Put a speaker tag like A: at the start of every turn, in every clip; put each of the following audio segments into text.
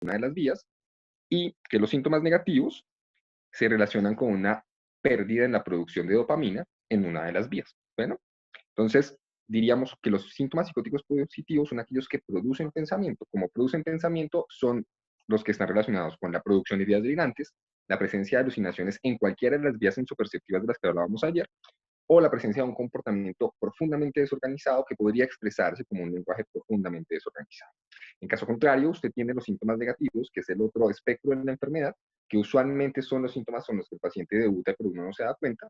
A: una de las vías, y que los síntomas negativos se relacionan con una pérdida en la producción de dopamina en una de las vías. Bueno, entonces diríamos que los síntomas psicóticos positivos son aquellos que producen pensamiento. Como producen pensamiento, son los que están relacionados con la producción de ideas delirantes, la presencia de alucinaciones en cualquiera de las vías sensoperceptivas de las que hablábamos ayer, o la presencia de un comportamiento profundamente desorganizado que podría expresarse como un lenguaje profundamente desorganizado. En caso contrario, usted tiene los síntomas negativos, que es el otro espectro de la enfermedad, que usualmente son los síntomas con los que el paciente debuta, pero uno no se da cuenta,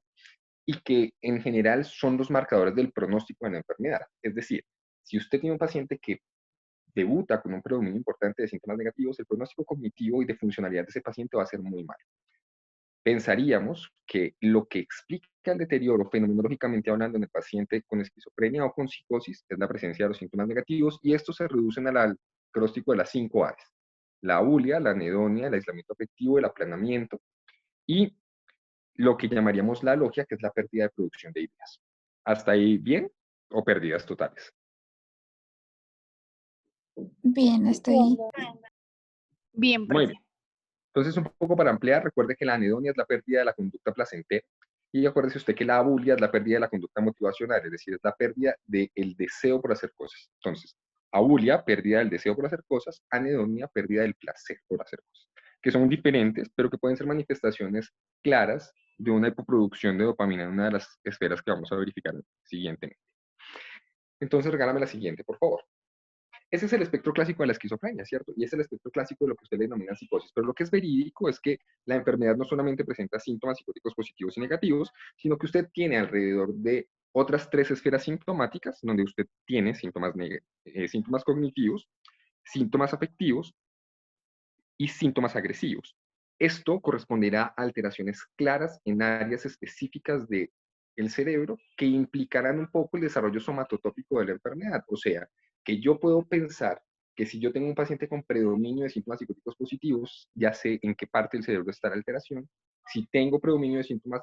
A: y que en general son los marcadores del pronóstico de la enfermedad. Es decir, si usted tiene un paciente que debuta con un predominio importante de síntomas negativos, el pronóstico cognitivo y de funcionalidad de ese paciente va a ser muy malo. Pensaríamos que lo que explica el deterioro fenomenológicamente hablando en el paciente con esquizofrenia o con psicosis es la presencia de los síntomas negativos, y estos se reducen al acróstico de las 5 A's: la abulia, la anedonia, el aislamiento afectivo, el aplanamiento y lo que llamaríamos la alogia, que es la pérdida de producción de ideas. ¿Hasta ahí bien o pérdidas totales?
B: Bien, estoy.
C: Bien,
A: Muy
C: profe.
A: bien. Entonces, un poco para ampliar, recuerde que la anedonia es la pérdida de la conducta placentera, y acuérdese usted que la abulia es la pérdida de la conducta motivacional, es decir, es la pérdida del deseo por hacer cosas. Entonces, abulia, pérdida del deseo por hacer cosas; anedonia, pérdida del placer por hacer cosas, que son diferentes, pero que pueden ser manifestaciones claras de una hipoproducción de dopamina en una de las esferas que vamos a verificar siguientemente. Entonces, regálame la siguiente, por favor. Ese es el espectro clásico de la esquizofrenia, ¿cierto? Y es el espectro clásico de lo que usted le denomina psicosis. Pero lo que es verídico es que la enfermedad no solamente presenta síntomas psicóticos positivos y negativos, sino que usted tiene alrededor de otras 3 esferas sintomáticas, donde usted tiene síntomas cognitivos, síntomas afectivos y síntomas agresivos. Esto corresponderá a alteraciones claras en áreas específicas del cerebro que implicarán un poco el desarrollo somatotópico de la enfermedad. O sea, que yo puedo pensar que si yo tengo un paciente con predominio de síntomas psicóticos positivos, ya sé en qué parte del cerebro está la alteración. Si tengo predominio de síntomas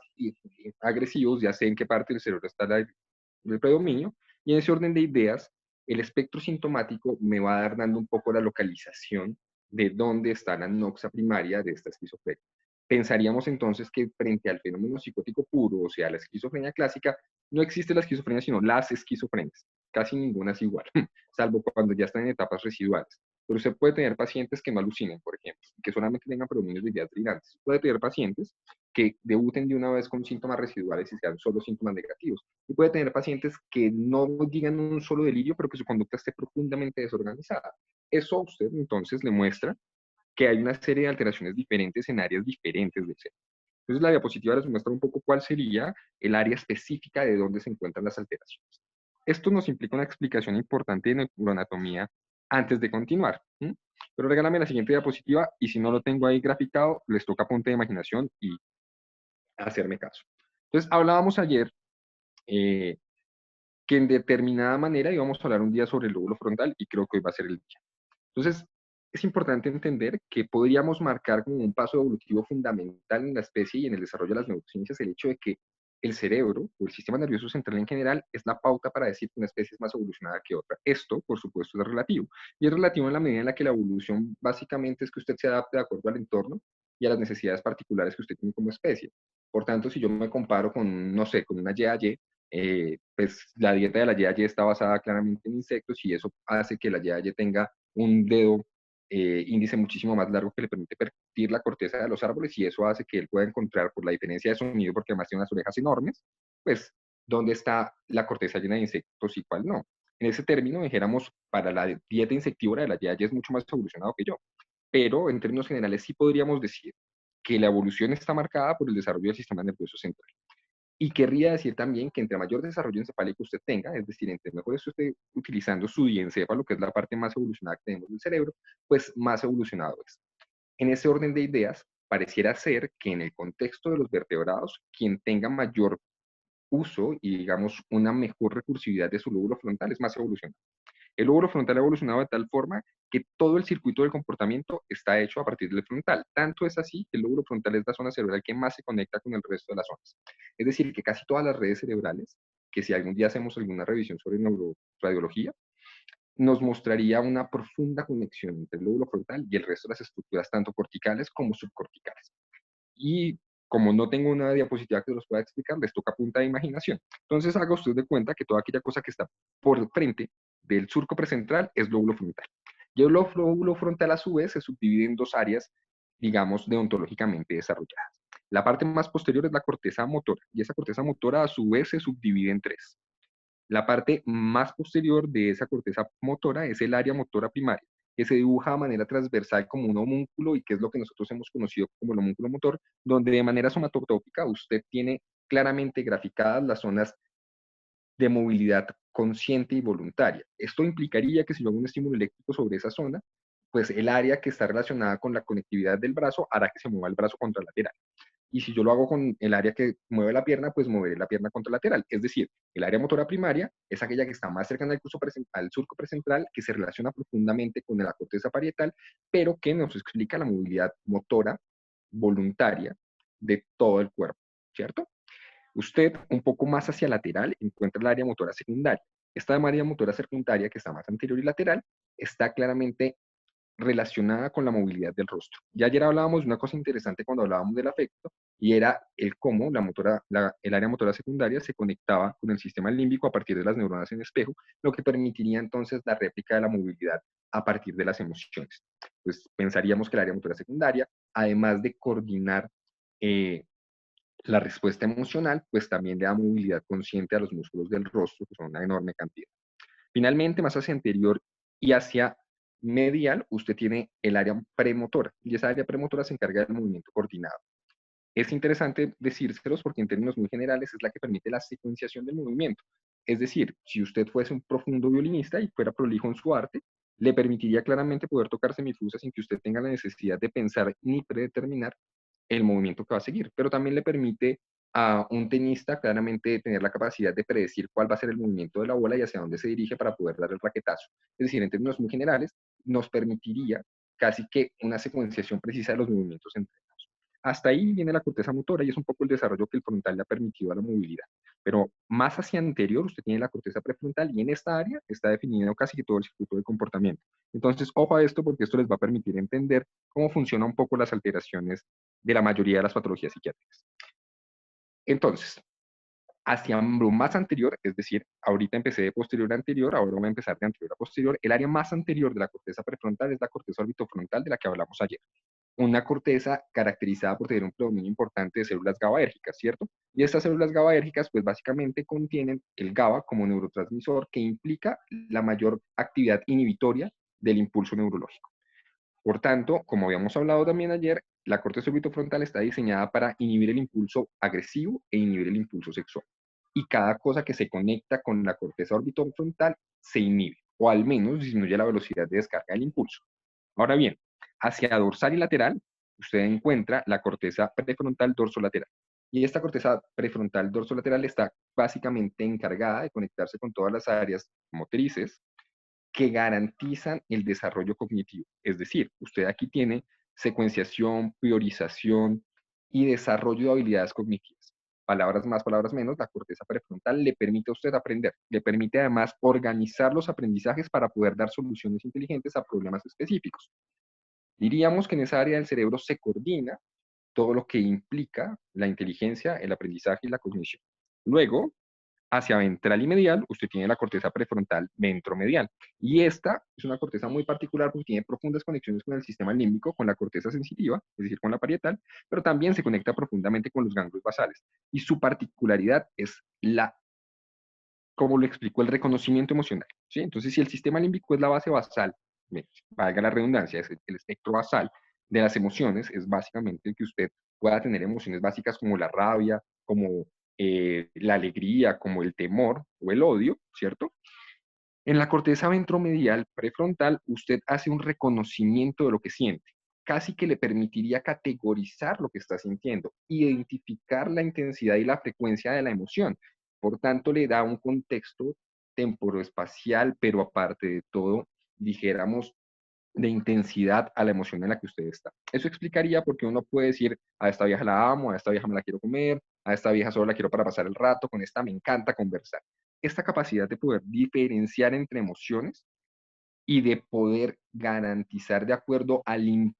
A: agresivos, ya sé en qué parte del cerebro está el predominio. Y en ese orden de ideas, el espectro sintomático me va a dar dando un poco la localización de dónde está la noxa primaria de esta esquizofrenia. Pensaríamos entonces que frente al fenómeno psicótico puro, o sea, la esquizofrenia clásica, no existe la esquizofrenia, sino las esquizofrenias. Casi ninguna es igual, salvo cuando ya están en etapas residuales. Pero usted puede tener pacientes que no alucinen, por ejemplo, que solamente tengan predominios de ideas delirantes. Puede tener pacientes que debuten de una vez con síntomas residuales y sean solo síntomas negativos. Y puede tener pacientes que no digan un solo delirio, pero que su conducta esté profundamente desorganizada. Eso a usted entonces le muestra que hay una serie de alteraciones diferentes en áreas diferentes del cerebro. Entonces la diapositiva les muestra un poco cuál sería el área específica de dónde se encuentran las alteraciones. Esto nos implica una explicación importante de neuroanatomía antes de continuar. Pero regálame la siguiente diapositiva, y si no lo tengo ahí graficado, les toca punta de imaginación y hacerme caso. Entonces hablábamos ayer que en determinada manera íbamos a hablar un día sobre el lóbulo frontal, y creo que hoy va a ser el día. Entonces, es importante entender que podríamos marcar como un paso evolutivo fundamental en la especie y en el desarrollo de las neurociencias el hecho de que el cerebro o el sistema nervioso central en general es la pauta para decir que una especie es más evolucionada que otra. Esto, por supuesto, es relativo. Y es relativo en la medida en la que la evolución básicamente es que usted se adapte de acuerdo al entorno y a las necesidades particulares que usted tiene como especie. Por tanto, si yo me comparo con, no sé, con una YAY, pues la dieta de la YAY está basada claramente en insectos, y eso hace que la YAY tenga un dedo índice muchísimo más largo que le permite percutir la corteza de los árboles, y eso hace que él pueda encontrar, por la diferencia de sonido, porque además tiene unas orejas enormes, pues dónde está la corteza llena de insectos y cuál no. En ese término, dijéramos, para la dieta insectívora de la YAY es mucho más evolucionado que yo, pero en términos generales sí podríamos decir que la evolución está marcada por el desarrollo del sistema nervioso central. Y querría decir también que entre mayor desarrollo encefálico usted tenga, es decir, entre mejor esté utilizando su diencéfalo, que es la parte más evolucionada que tenemos del cerebro, pues más evolucionado es. En ese orden de ideas, pareciera ser que en el contexto de los vertebrados, quien tenga mayor uso y, digamos, una mejor recursividad de su lóbulo frontal es más evolucionado. El lóbulo frontal ha evolucionado de tal forma que todo el circuito del comportamiento está hecho a partir del frontal. Tanto es así que el lóbulo frontal es la zona cerebral que más se conecta con el resto de las zonas. Es decir, que casi todas las redes cerebrales, que si algún día hacemos alguna revisión sobre neuroradiología, nos mostraría una profunda conexión entre el lóbulo frontal y el resto de las estructuras, tanto corticales como subcorticales. Y como no tengo una diapositiva que los pueda explicar, les toca punta de imaginación. Entonces haga usted de cuenta que toda aquella cosa que está por frente del surco precentral es lóbulo frontal. Y el lóbulo frontal a su vez se subdivide en dos áreas, digamos, deontológicamente desarrolladas. La parte más posterior es la corteza motora, y esa corteza motora a su vez se subdivide en tres. La parte más posterior de esa corteza motora es el área motora primaria, que se dibuja de manera transversal como un homúnculo y que es lo que nosotros hemos conocido como el homúnculo motor, donde de manera somatotópica usted tiene claramente graficadas las zonas de movilidad consciente y voluntaria. Esto implicaría que si yo hago un estímulo eléctrico sobre esa zona, pues el área que está relacionada con la conectividad del brazo hará que se mueva el brazo contralateral. Y si yo lo hago con el área que mueve la pierna, pues moveré la pierna contralateral. Es decir, el área motora primaria es aquella que está más cercana al surco precentral, que se relaciona profundamente con la corteza parietal, pero que nos explica la movilidad motora voluntaria de todo el cuerpo, ¿cierto? Usted, un poco más hacia lateral, encuentra el área motora secundaria. Esta área motora secundaria, que está más anterior y lateral, está claramente relacionada con la movilidad del rostro. Ya ayer hablábamos de una cosa interesante cuando hablábamos del afecto, y era el cómo el área motora secundaria se conectaba con el sistema límbico a partir de las neuronas en espejo, lo que permitiría entonces la réplica de la movilidad a partir de las emociones. Pues pensaríamos que el área motora secundaria, además de coordinar eh, la respuesta emocional, pues también le da movilidad consciente a los músculos del rostro, que son una enorme cantidad. Finalmente, más hacia anterior y hacia medial, usted tiene el área premotora, y esa área premotora se encarga del movimiento coordinado. Es interesante decírselos porque en términos muy generales es la que permite la secuenciación del movimiento. Es decir, si usted fuese un profundo violinista y fuera prolijo en su arte, le permitiría claramente poder tocar semifusas sin que usted tenga la necesidad de pensar ni predeterminar el movimiento que va a seguir, pero también le permite a un tenista claramente tener la capacidad de predecir cuál va a ser el movimiento de la bola y hacia dónde se dirige para poder dar el raquetazo. Es decir, en términos muy generales, nos permitiría casi que una secuenciación precisa de los movimientos entrenados. Hasta ahí viene la corteza motora y es un poco el desarrollo que el frontal le ha permitido a la movilidad. Pero más hacia anterior, usted tiene la corteza prefrontal y en esta área está definido casi que todo el circuito de comportamiento. Entonces, ojo a esto porque esto les va a permitir entender cómo funcionan un poco las alteraciones de la mayoría de las patologías psiquiátricas. Entonces, hacia lo más anterior, es decir, ahorita empecé de posterior a anterior, ahora voy a empezar de anterior a posterior, el área más anterior de la corteza prefrontal es la corteza orbitofrontal de la que hablamos ayer. Una corteza caracterizada por tener un predominio importante de células GABAérgicas, ¿cierto? Y estas células GABAérgicas, pues básicamente contienen el GABA como neurotransmisor que implica la mayor actividad inhibitoria del impulso neurológico. Por tanto, como habíamos hablado también ayer, la corteza orbitofrontal está diseñada para inhibir el impulso agresivo e inhibir el impulso sexual. Y cada cosa que se conecta con la corteza orbitofrontal se inhibe, o al menos disminuye la velocidad de descarga del impulso. Ahora bien, hacia dorsal y lateral, usted encuentra la corteza prefrontal dorsolateral. Y esta corteza prefrontal dorsolateral está básicamente encargada de conectarse con todas las áreas motrices, que garantizan el desarrollo cognitivo. Es decir, usted aquí tiene secuenciación, priorización y desarrollo de habilidades cognitivas. Palabras más, palabras menos, la corteza prefrontal le permite a usted aprender, le permite además organizar los aprendizajes para poder dar soluciones inteligentes a problemas específicos. Diríamos que en esa área del cerebro se coordina todo lo que implica la inteligencia, el aprendizaje y la cognición. Luego, hacia ventral y medial, usted tiene la corteza prefrontal ventromedial. Y esta es una corteza muy particular porque tiene profundas conexiones con el sistema límbico, con la corteza sensitiva, es decir, con la parietal, pero también se conecta profundamente con los ganglios basales. Y su particularidad es como lo explicó, el reconocimiento emocional. ¿Sí? Entonces, si el sistema límbico es la base basal, valga la redundancia, es el espectro basal de las emociones, es básicamente que usted pueda tener emociones básicas como la rabia, como la alegría, como el temor o el odio, ¿cierto? En la corteza ventromedial prefrontal, usted hace un reconocimiento de lo que siente, casi que le permitiría categorizar lo que está sintiendo, identificar la intensidad y la frecuencia de la emoción. Por tanto, le da un contexto temporoespacial, pero aparte de todo, dijéramos, de intensidad a la emoción en la que usted está. Eso explicaría por qué uno puede decir, a esta vieja la amo, a esta vieja me la quiero comer, a esta vieja solo la quiero para pasar el rato, con esta me encanta conversar. Esta capacidad de poder diferenciar entre emociones y de poder garantizar de acuerdo a la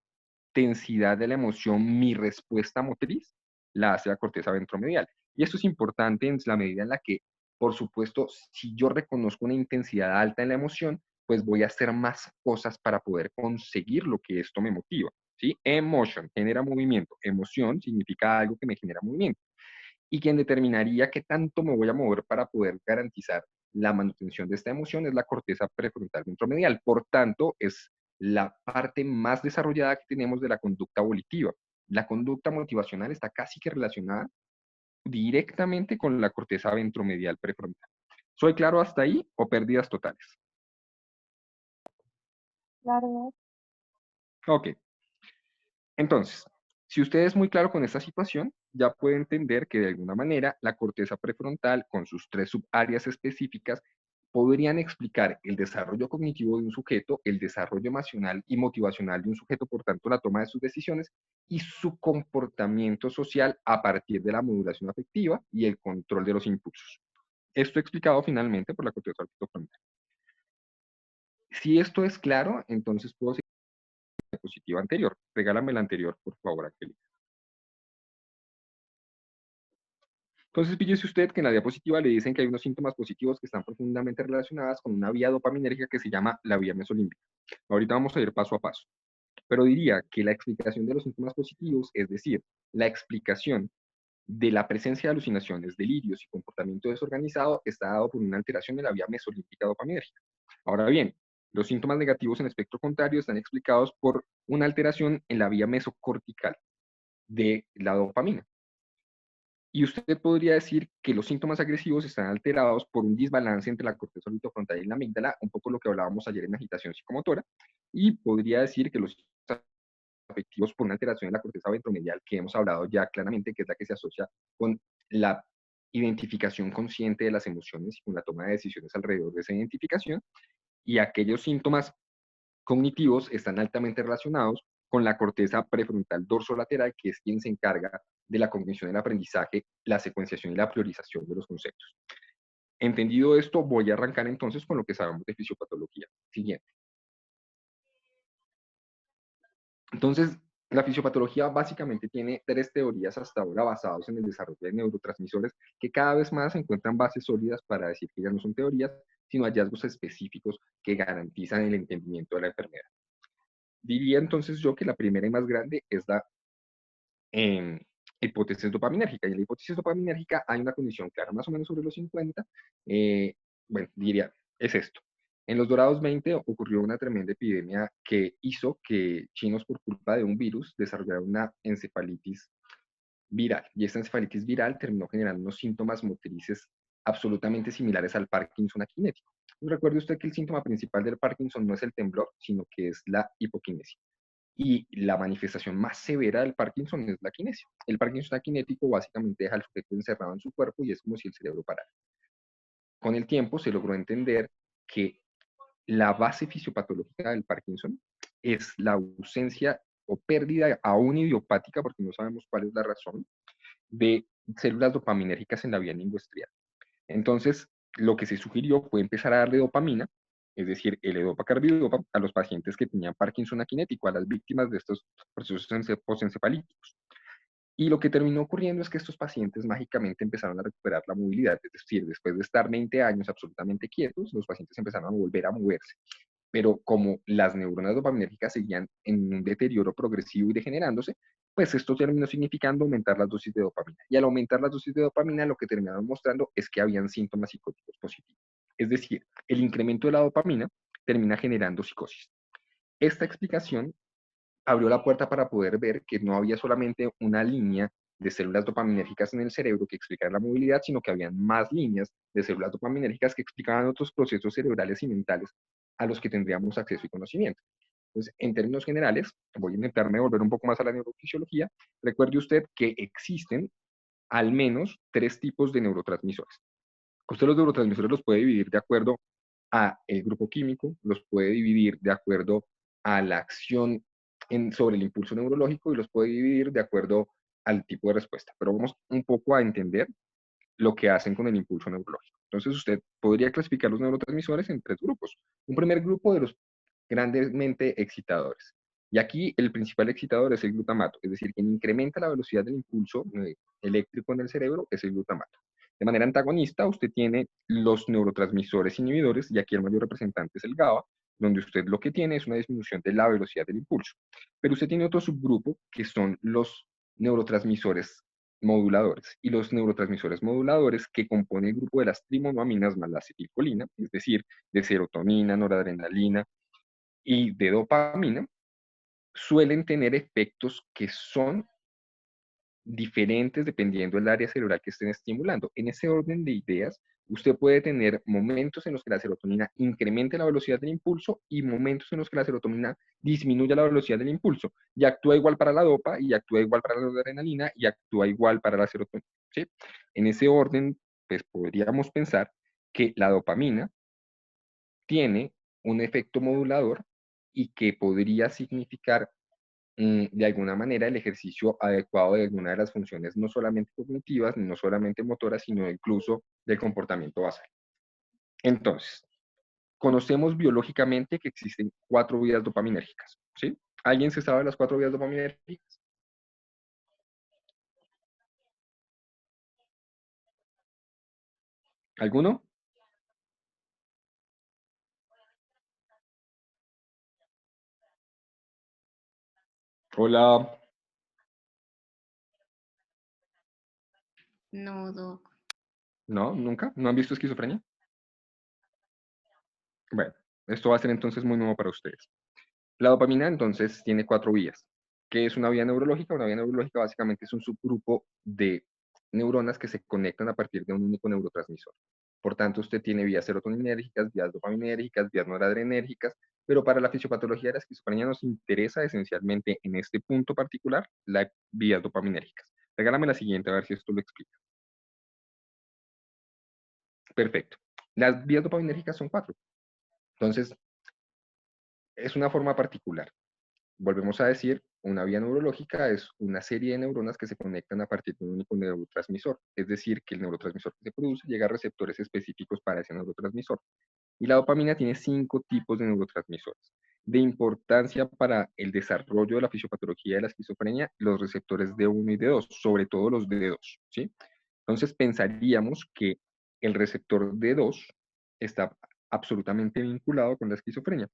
A: intensidad de la emoción mi respuesta motriz, la hace la corteza ventromedial. Y esto es importante en la medida en la que, por supuesto, si yo reconozco una intensidad alta en la emoción, pues voy a hacer más cosas para poder conseguir lo que esto me motiva. ¿Sí? Emotion genera movimiento, emoción significa algo que me genera movimiento. Y quien determinaría qué tanto me voy a mover para poder garantizar la manutención de esta emoción es la corteza prefrontal ventromedial. Por tanto, es la parte más desarrollada que tenemos de la conducta volitiva. La conducta motivacional está casi que relacionada directamente con la corteza ventromedial prefrontal. ¿Soy claro hasta ahí o pérdidas totales?
D: Claro.
A: Ok. Entonces, si usted es muy claro con esta situación, ya puede entender que de alguna manera la corteza prefrontal con sus 3 subáreas específicas podrían explicar el desarrollo cognitivo de un sujeto, el desarrollo emocional y motivacional de un sujeto, por tanto la toma de sus decisiones y su comportamiento social a partir de la modulación afectiva y el control de los impulsos. Esto explicado finalmente por la corteza prefrontal. Si esto es claro, entonces puedo seguir con la diapositiva anterior. Regálame la anterior, por favor, Angélica. Entonces, fíjese usted que en la diapositiva le dicen que hay unos síntomas positivos que están profundamente relacionados con una vía dopaminérgica que se llama la vía mesolímbica. Ahorita vamos a ir paso a paso. Pero diría que la explicación de los síntomas positivos, es decir, la explicación de la presencia de alucinaciones, delirios y comportamiento desorganizado, está dado por una alteración en la vía mesolímbica dopaminérgica. Ahora bien, los síntomas negativos en espectro contrario están explicados por una alteración en la vía mesocortical de la dopamina. Y usted podría decir que los síntomas agresivos están alterados por un desbalance entre la corteza orbitofrontal y la amígdala, un poco lo que hablábamos ayer en agitación psicomotora, y podría decir que los síntomas afectivos por una alteración en la corteza ventromedial, que hemos hablado ya claramente, que es la que se asocia con la identificación consciente de las emociones y con la toma de decisiones alrededor de esa identificación, y aquellos síntomas cognitivos están altamente relacionados con la corteza prefrontal dorsolateral, que es quien se encarga de la cognición del aprendizaje, la secuenciación y la priorización de los conceptos. Entendido esto, voy a arrancar entonces con lo que sabemos de fisiopatología. Siguiente. Entonces, la fisiopatología básicamente tiene 3 teorías hasta ahora basadas en el desarrollo de neurotransmisores que cada vez más encuentran bases sólidas para decir que ya no son teorías, sino hallazgos específicos que garantizan el entendimiento de la enfermedad. Diría entonces yo que la primera y más grande es la hipótesis dopaminérgica. Y en la hipótesis dopaminérgica hay una condición clara, más o menos sobre los 50. Bueno, diría, es esto. En los Dorados 20 ocurrió una tremenda epidemia que hizo que chinos, por culpa de un virus, desarrollaran una encefalitis viral. Y esta encefalitis viral terminó generando unos síntomas motrices absolutamente similares al Parkinson akinético. Recuerde usted que el síntoma principal del Parkinson no es el temblor, sino que es la hipoquinesia. Y la manifestación más severa del Parkinson es la quinesia. El Parkinson akinético básicamente deja al sujeto encerrado en su cuerpo y es como si el cerebro parara. Con el tiempo se logró entender que la base fisiopatológica del Parkinson es la ausencia o pérdida aún idiopática, porque no sabemos cuál es la razón, de células dopaminérgicas en la vía lingoestrial. Entonces, lo que se sugirió fue empezar a darle dopamina, es decir, el edopa carbidopa, a los pacientes que tenían Parkinson akinético, a las víctimas de estos procesos postencefalíticos. Y lo que terminó ocurriendo es que estos pacientes mágicamente empezaron a recuperar la movilidad, es decir, después de estar 20 años absolutamente quietos, los pacientes empezaron a volver a moverse. Pero como las neuronas dopaminérgicas seguían en un deterioro progresivo y degenerándose, pues esto terminó significando aumentar las dosis de dopamina. Y al aumentar las dosis de dopamina, lo que terminaron mostrando es que habían síntomas psicóticos positivos. Es decir, el incremento de la dopamina termina generando psicosis. Esta explicación abrió la puerta para poder ver que no había solamente una línea de células dopaminérgicas en el cerebro que explicaran la movilidad, sino que habían más líneas de células dopaminérgicas que explicaban otros procesos cerebrales y mentales a los que tendríamos acceso y conocimiento. Entonces, en términos generales, voy a intentarme volver un poco más a la neurofisiología. Recuerde usted que existen al menos 3 tipos de neurotransmisores. Usted los neurotransmisores los puede dividir de acuerdo a el grupo químico, los puede dividir de acuerdo a la acción sobre el impulso neurológico y los puede dividir de acuerdo al tipo de respuesta. Pero vamos un poco a entender lo que hacen con el impulso neurológico. Entonces usted podría clasificar los neurotransmisores en 3 grupos. Un primer grupo de los grandemente excitadores. Y aquí el principal excitador es el glutamato, es decir, quien incrementa la velocidad del impulso eléctrico en el cerebro es el glutamato. De manera antagonista, usted tiene los neurotransmisores inhibidores, y aquí el mayor representante es el GABA, donde usted lo que tiene es una disminución de la velocidad del impulso. Pero usted tiene otro subgrupo que son los neurotransmisores moduladores. Y los neurotransmisores moduladores que componen el grupo de las trimonoaminas más la acetilcolina, es decir, de serotonina, noradrenalina y de dopamina, suelen tener efectos que son diferentes dependiendo del área cerebral que estén estimulando. En ese orden de ideas, usted puede tener momentos en los que la serotonina incremente la velocidad del impulso y momentos en los que la serotonina disminuye la velocidad del impulso. Y actúa igual para la dopa, y actúa igual para la adrenalina, y actúa igual para la serotonina. ¿Sí? En ese orden, pues podríamos pensar que la dopamina tiene un efecto modulador y que podría significar de alguna manera el ejercicio adecuado de alguna de las funciones, no solamente cognitivas, no solamente motoras, sino incluso del comportamiento basal. Entonces, conocemos biológicamente que existen 4 vías dopaminérgicas, ¿sí? ¿Alguien se sabe las 4 vías dopaminérgicas? ¿Alguno? Hola.
D: No, Doc.
A: ¿No? ¿Nunca? ¿No han visto esquizofrenia? Bueno, esto va a ser entonces muy nuevo para ustedes. La dopamina entonces tiene 4 vías. ¿Qué es una vía neurológica? Una vía neurológica básicamente es un subgrupo de neuronas que se conectan a partir de un único neurotransmisor. Por tanto, usted tiene vías serotoninérgicas, vías dopaminérgicas, vías noradrenérgicas, pero para la fisiopatología de la esquizofrenia nos interesa esencialmente en este punto particular las vías dopaminérgicas. Regálame la siguiente a ver si esto lo explica. Perfecto. Las vías dopaminérgicas son 4. Entonces, es una forma particular. Volvemos a decir, una vía neurológica es una serie de neuronas que se conectan a partir de un único neurotransmisor, es decir, que el neurotransmisor que se produce llega a receptores específicos para ese neurotransmisor. Y la dopamina tiene 5 tipos de neurotransmisores. De importancia para el desarrollo de la fisiopatología de la esquizofrenia, los receptores D1 y D2, sobre todo los D2, ¿sí? Entonces pensaríamos que el receptor D2 está absolutamente vinculado con la esquizofrenia.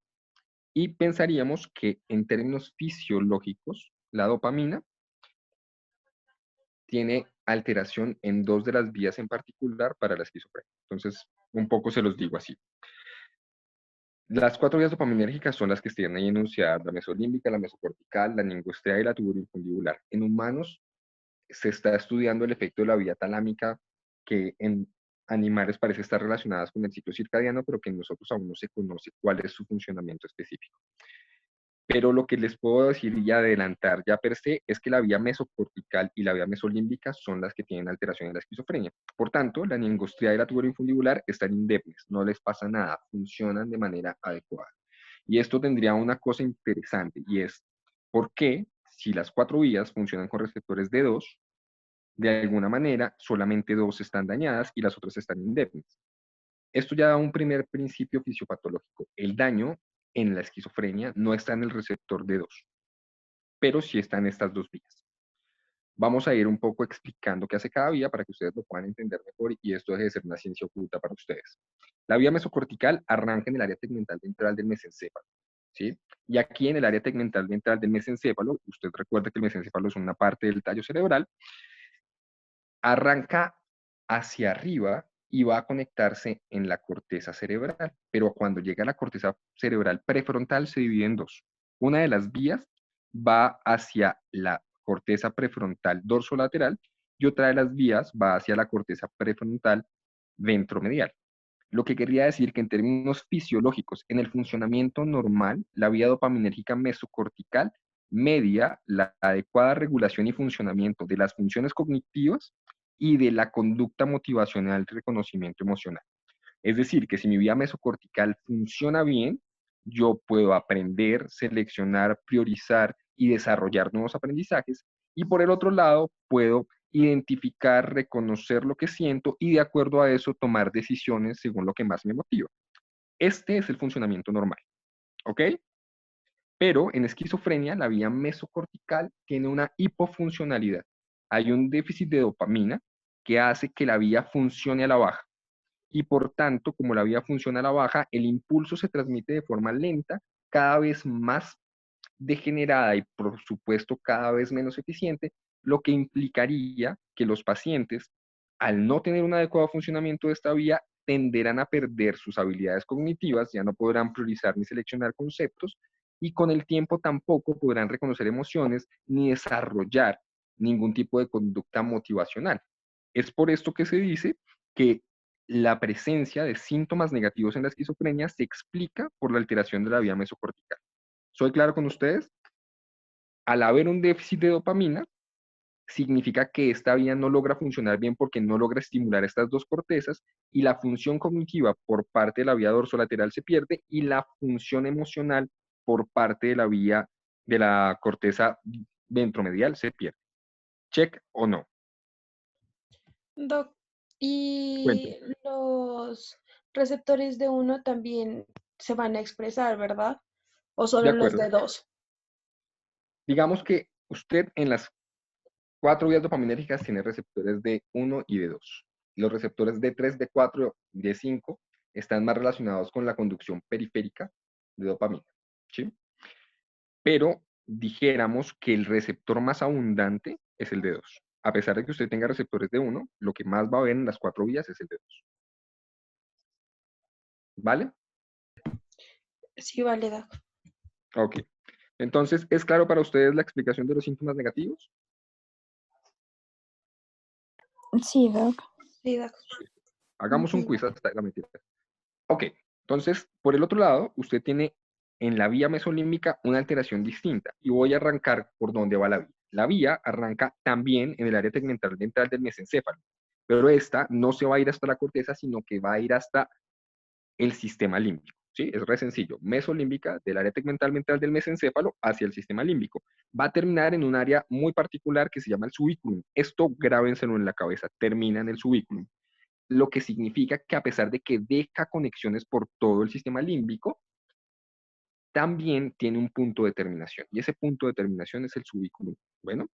A: Y pensaríamos que en términos fisiológicos, la dopamina tiene alteración en 2 de las vías en particular para la esquizofrenia. Entonces, un poco se los digo así. Las 4 vías dopaminérgicas son las que están ahí enunciadas: la mesolímbica, la mesocortical, la ningostrial y la tuburoinfundibular. En humanos se está estudiando el efecto de la vía talámica, que en animales parece estar relacionadas con el ciclo circadiano, pero que en nosotros aún no se conoce cuál es su funcionamiento específico. Pero lo que les puedo decir y adelantar ya per se es que la vía mesocortical y la vía mesolímbica son las que tienen alteración en la esquizofrenia. Por tanto, la ningostrial y la tuberoinfundibular están indemnes, no les pasa nada, funcionan de manera adecuada. Y esto tendría una cosa interesante, y es por qué, si las 4 vías funcionan con receptores de 2, de alguna manera solamente 2 están dañadas y las otras están indemnes. Esto ya da un primer principio fisiopatológico. El daño en la esquizofrenia no está en el receptor D2, pero sí está en estas 2 vías. Vamos a ir un poco explicando qué hace cada vía para que ustedes lo puedan entender mejor, y esto deje de ser una ciencia oculta para ustedes. La vía mesocortical arranca en el área tegmental ventral del mesencéfalo, ¿sí? Y aquí en el área tegmental ventral del mesencéfalo, usted recuerda que el mesencéfalo es una parte del tallo cerebral, arranca hacia arriba y va a conectarse en la corteza cerebral. Pero cuando llega a la corteza cerebral prefrontal se divide en 2. Una de las vías va hacia la corteza prefrontal dorsolateral y otra de las vías va hacia la corteza prefrontal ventromedial. Lo que quería decir que en términos fisiológicos, en el funcionamiento normal, la vía dopaminérgica mesocortical media la adecuada regulación y funcionamiento de las funciones cognitivas y de la conducta motivacional de reconocimiento emocional. Es decir, que si mi vía mesocortical funciona bien, yo puedo aprender, seleccionar, priorizar y desarrollar nuevos aprendizajes. Y por el otro lado, puedo identificar, reconocer lo que siento y de acuerdo a eso tomar decisiones según lo que más me motiva. Este es el funcionamiento normal. ¿ok? Pero en esquizofrenia, la vía mesocortical tiene una hipofuncionalidad. Hay un déficit de dopamina que hace que la vía funcione a la baja. Y por tanto, como la vía funciona a la baja, el impulso se transmite de forma lenta, cada vez más degenerada y por supuesto cada vez menos eficiente, lo que implicaría que los pacientes, al no tener un adecuado funcionamiento de esta vía, tenderán a perder sus habilidades cognitivas, ya no podrán priorizar ni seleccionar conceptos, y con el tiempo tampoco podrán reconocer emociones ni desarrollar ningún tipo de conducta motivacional. Es por esto que se dice que la presencia de síntomas negativos en la esquizofrenia se explica por la alteración de la vía mesocortical. ¿Soy claro con ustedes? Al haber un déficit de dopamina, significa que esta vía no logra funcionar bien porque no logra estimular estas dos cortezas y la función cognitiva por parte de la vía dorsolateral se pierde y la función emocional por parte de la vía de la corteza ventromedial se pierde. ¿Check o no?
D: Doc, y
A: Cuénteme.
D: los receptores de uno también se van a expresar, ¿verdad? ¿O
A: De
D: solo los
A: acuerdo.
D: de dos?
A: Digamos que usted en las 4 vías dopaminérgicas tiene receptores de 1 y de 2. Los receptores de 3, de 4, de 5 están más relacionados con la conducción periférica de dopamina, ¿sí? Pero dijéramos que el receptor más abundante es el de 2. A pesar de que usted tenga receptores de 1, lo que más va a ver en las 4 vías es el de 2. ¿Vale?
D: Sí, vale, Doc.
A: Ok. Entonces, ¿es claro para ustedes la explicación de los síntomas negativos?
B: Sí, Doc.
D: Sí, Doc.
A: Hagamos un quiz hasta la mentira. Ok, entonces, por el otro lado, usted tiene en la vía mesolímbica una alteración distinta y voy a arrancar por dónde va la vía. La vía arranca también en el área tegmental ventral del mesencéfalo, pero esta no se va a ir hasta la corteza, sino que va a ir hasta el sistema límbico. ¿Sí? Es re sencillo. Mesolímbica del área tegmental ventral del mesencéfalo hacia el sistema límbico. Va a terminar en un área muy particular que se llama el subiculum. Esto grábenselo en la cabeza, termina en el subiculum, lo que significa que a pesar de que deja conexiones por todo el sistema límbico, también tiene un punto de terminación, y ese punto de terminación es el subiculum. Bueno,